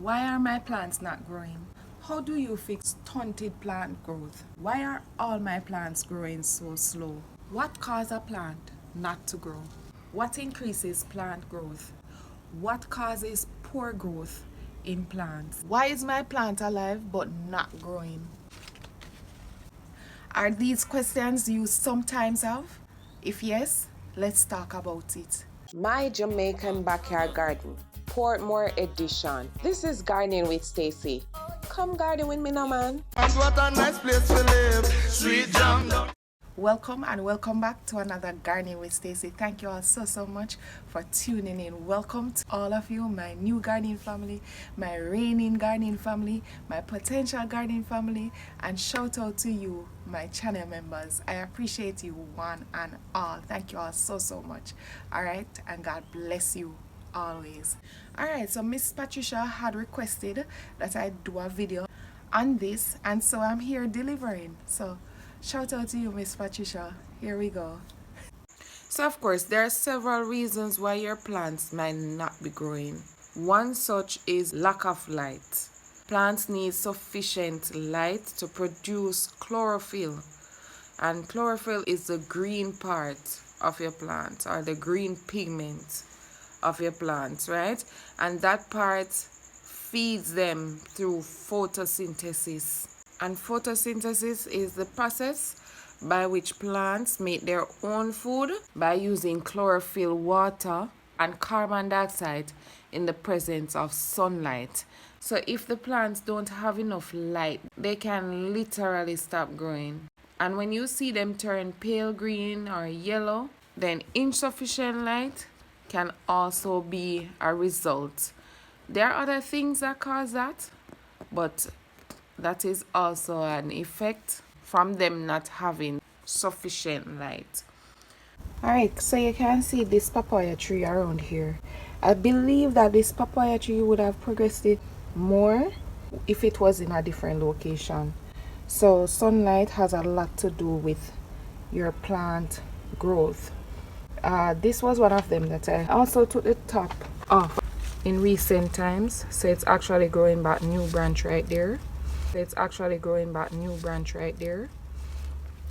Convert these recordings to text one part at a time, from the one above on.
Why are my plants not growing? How do you fix stunted plant growth? Why are all my plants growing so slow? What causes a plant not to grow? What increases plant growth? What causes poor growth in plants? Why is my plant alive but not growing? Are these questions you sometimes have? If yes, let's talk about it. My Jamaican Backyard Garden, Portmore Edition. This is Gardening with Stacey. Come garden with me now, man. And what a nice place to live. Sweet jam down. Welcome and welcome back to another Gardening with Stacey. Thank you all so much for tuning in. Welcome to all of you, my new gardening family, my reigning gardening family, my potential gardening family, and shout out to you, my channel members. I appreciate you one and all. Thank you all so much. All right, and God bless you always. All right, so Miss Patricia had requested that I do a video on this, and so I'm here delivering. So shout out to you, Miss Patricia. Here we go. So of course, there are several reasons why your plants might not be growing. One such is lack of light. Plants need sufficient light to produce chlorophyll. And chlorophyll is the green part of your plant, or the green pigment of your plant, right? And that part feeds them through photosynthesis. And photosynthesis is the process by which plants make their own food by using chlorophyll, water, and carbon dioxide in the presence of sunlight. So if the plants don't have enough light, they can literally stop growing. And when you see them turn pale green or yellow, then insufficient light can also be a result. There are other things that cause that, but that is also an effect from them not having sufficient light. Alright, so you can see this papaya tree around here. I believe that this papaya tree would have progressed it more if it was in a different location. So sunlight has a lot to do with your plant growth. This was one of them that I also took the top off in recent times, so it's actually growing back new branch right there.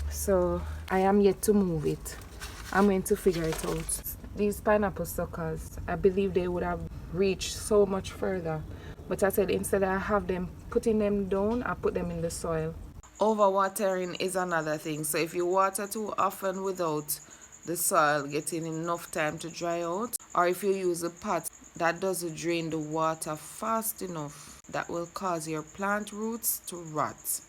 So I am yet to move it. I'm going to figure it out. These pineapple suckers, I believe they would have reached so much further, but I said instead I have them putting them down, I put them in the soil. Overwatering is another thing. So if you water too often without the soil getting enough time to dry out, or if you use a pot that doesn't drain the water fast enough, that will cause your plant roots to rot,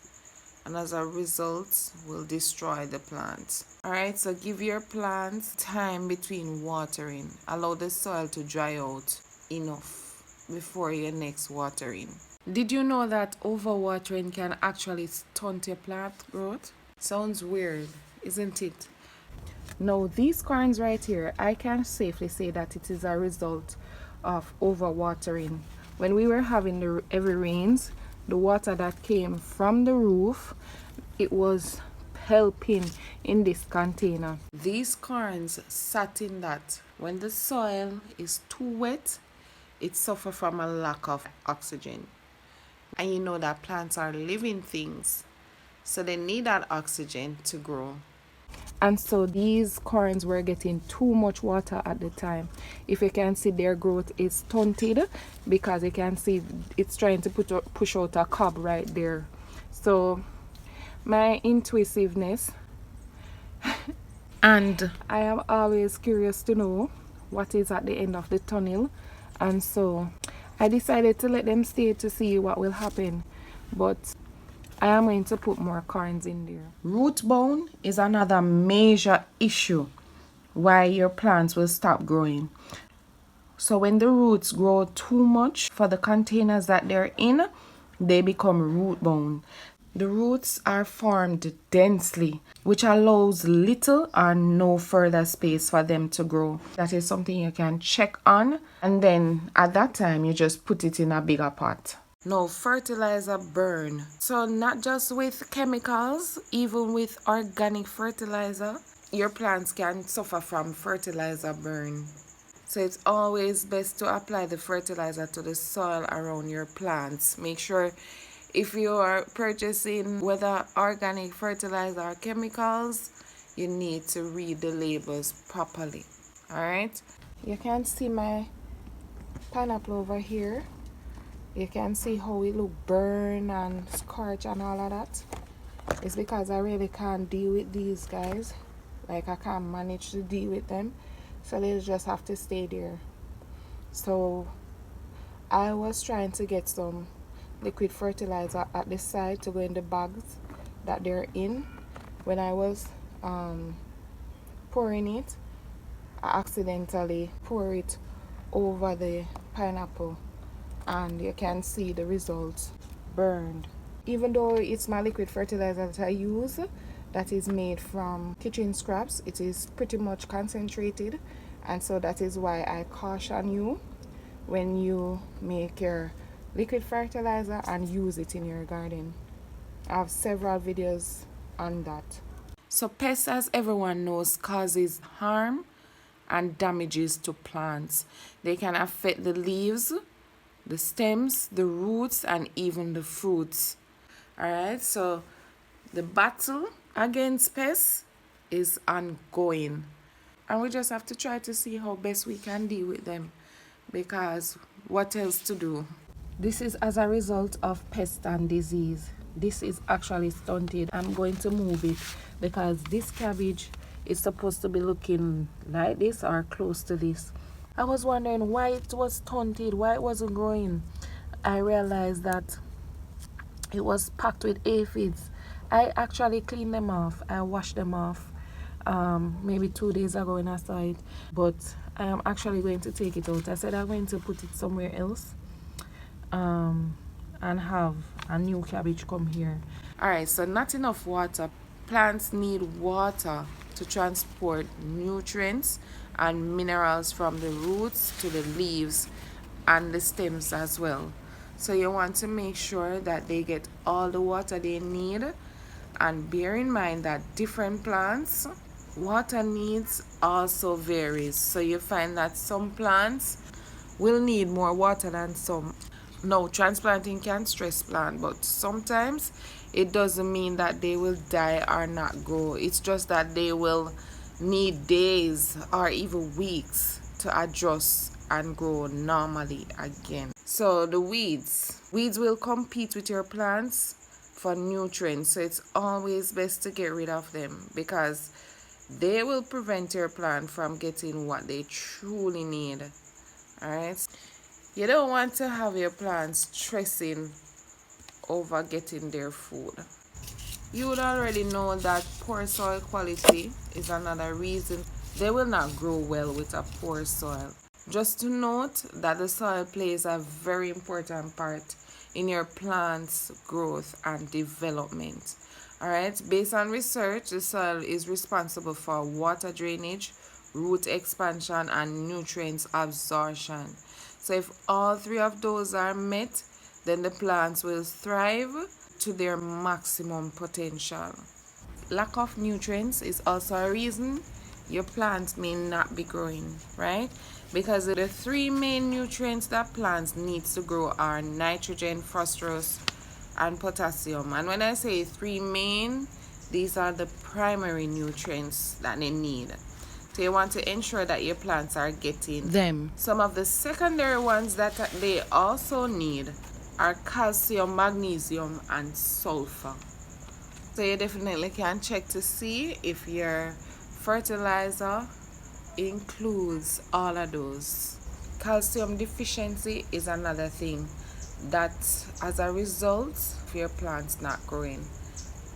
and as a result will destroy the plant. Alright, so give your plants time between watering. Allow the soil to dry out enough before your next watering. Did you know that overwatering can actually stunt your plant growth? Sounds weird, isn't it? Now these corns right here, I can safely say that it is a result of overwatering. When we were having the heavy rains, the water that came from the roof, it was helping in this container. These corns sat in that. When the soil is too wet, it suffers from a lack of oxygen. And you know that plants are living things, so they need that oxygen to grow. And so these corns were getting too much water at the time. If you can see, their growth is stunted because you can see it's trying to push out a cob right there. So my intuitiveness and I am always curious to know what is at the end of the tunnel, and so I decided to let them stay to see what will happen, but I am going to put more corns in there. Root bone is another major issue why your plants will stop growing. So when the roots grow too much for the containers that they're in, they become root bone. The roots are formed densely, which allows little or no further space for them to grow. That is something you can check on, and then at that time you just put it in a bigger pot. No, fertilizer burn. So not just with chemicals, even with organic fertilizer, your plants can suffer from fertilizer burn. So it's always best to apply the fertilizer to the soil around your plants. Make sure if you are purchasing whether organic fertilizer or chemicals, you need to read the labels properly. Alright? You can see my pineapple over here. You can see how it look burn and scorch and all of that. It's because I really can't deal with these guys. Like I can't manage to deal with them. So they just have to stay there. So I was trying to get some liquid fertilizer at the side to go in the bags that they're in. When I was pouring it, I accidentally pour it over the pineapple and you can see the results burned. Even though it's my liquid fertilizer that I use, that is made from kitchen scraps, it is pretty much concentrated, and so that is why I caution you when you make your liquid fertilizer and use it in your garden. I have several videos on that. So pests, as everyone knows, causes harm and damages to plants. They can affect the leaves, the stems, the roots, and even the fruits. Alright, so the battle against pests is ongoing. And we just have to try to see how best we can deal with them, because what else to do? This is as a result of pest and disease. This is actually stunted. I'm going to move it because this cabbage is supposed to be looking like this or close to this. I was wondering why it was stunted, why it wasn't growing. I realized that it was packed with aphids. I actually cleaned them off. I washed them off maybe 2 days ago when I saw it, but I am actually going to take it out. I said I'm going to put it somewhere else and have a new cabbage come here. Alright, so not enough water. Plants need water to transport nutrients and minerals from the roots to the leaves and the stems as well. So you want to make sure that they get all the water they need, and bear in mind that different plants water needs also varies. So you find that some plants will need more water than some. No, transplanting can stress plant, but sometimes it doesn't mean that they will die or not grow. It's just that they will need days or even weeks to adjust and grow normally again. So the weeds will compete with your plants for nutrients, so it's always best to get rid of them because they will prevent your plant from getting what they truly need. Alright, you don't want to have your plants stressing over getting their food. You would already know that poor soil quality is another reason they will not grow well with a poor soil. Just to note that the soil plays a very important part in your plant's growth and development. Alright, based on research, the soil is responsible for water drainage, root expansion, and nutrients absorption. So if all three of those are met, then the plants will thrive to their maximum potential. Lack of nutrients is also a reason your plants may not be growing, right? Because the three main nutrients that plants need to grow are nitrogen, phosphorus, and potassium. And when I say three main, these are the primary nutrients that they need. So you want to ensure that your plants are getting them. Some of the secondary ones that they also need are calcium, magnesium, and sulfur. So you definitely can check to see if your fertilizer includes all of those. Calcium deficiency is another thing that as a result of your plants not growing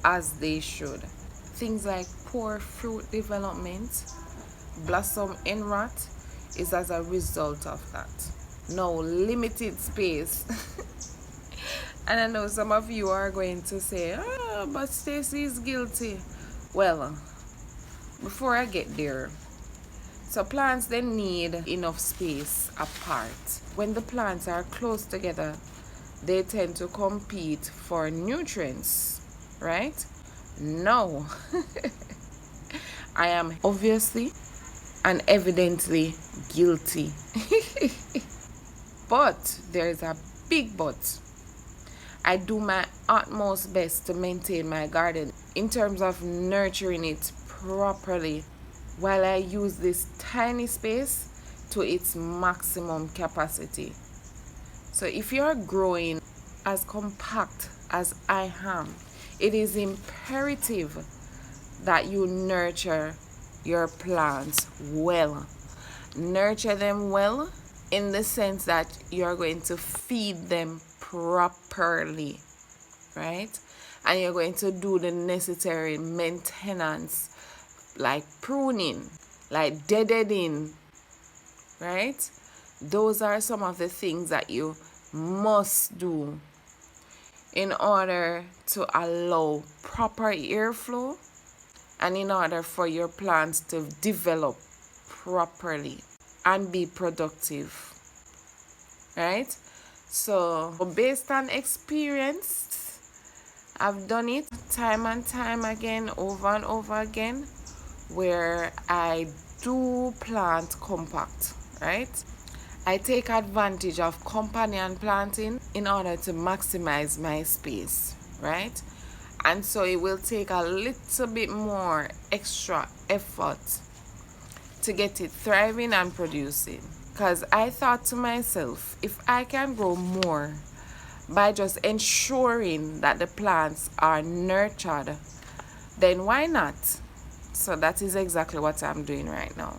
as they should. Things like poor fruit development, blossom end rot is as a result of that. No, limited space. And I know some of you are going to say, oh, but Stacey is guilty. Well, before I get there, so plants, they need enough space apart. When the plants are close together, they tend to compete for nutrients, right? No. I am obviously and evidently guilty. But there's a big but. I do my utmost best to maintain my garden in terms of nurturing it properly while I use this tiny space to its maximum capacity. So if you're growing as compact as I am, it is imperative that you nurture your plants well. Nurture them well in the sense that you're going to feed them properly, right? And you're going to do the necessary maintenance, like pruning, like deadening, right? Those are some of the things that you must do in order to allow proper airflow and in order for your plants to develop properly and be productive, right? So based on experience, I've done it time and time again, over and over again, where I do plant compact, right? I take advantage of companion planting in order to maximize my space, right? And so it will take a little bit more extra effort to get it thriving and producing. Because I thought to myself, if I can grow more by just ensuring that the plants are nurtured, then why not? So that is exactly what I'm doing right now.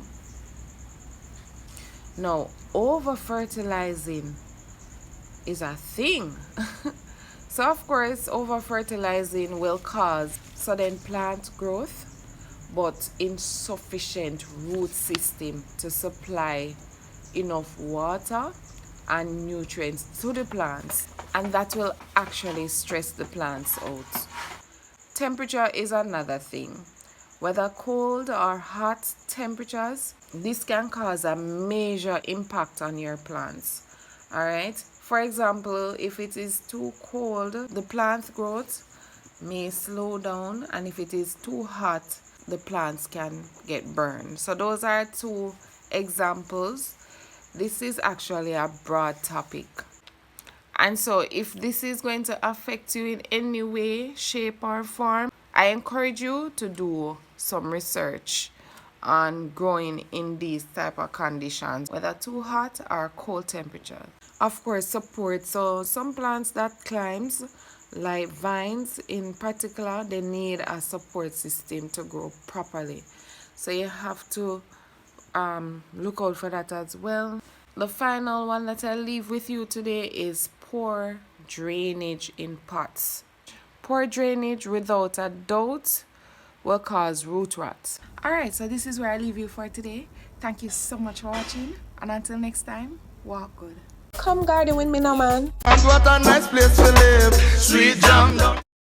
Now, over fertilizing is a thing. So of course, over fertilizing will cause sudden plant growth, but insufficient root system to supply enough water and nutrients to the plants, and that will actually stress the plants out. Temperature is another thing. Whether cold or hot temperatures, this can cause a major impact on your plants. All right. For example, if it is too cold, the plant growth may slow down, and if it is too hot, the plants can get burned. So those are two examples. This is actually a broad topic. And so if this is going to affect you in any way, shape or form, I encourage you to do some research on growing in these type of conditions, whether too hot or cold temperature. Of course, support. So some plants that climbs, like vines in particular, they need a support system to grow properly. So you have to look out for that as well. The final one that I leave with you today is poor drainage in pots. Poor drainage, without a doubt, will cause root rot. Alright, so this is where I leave you for today. Thank you so much for watching, and until next time, walk good. Come garden with me now, man. And what a nice place to live. Sweet jam down.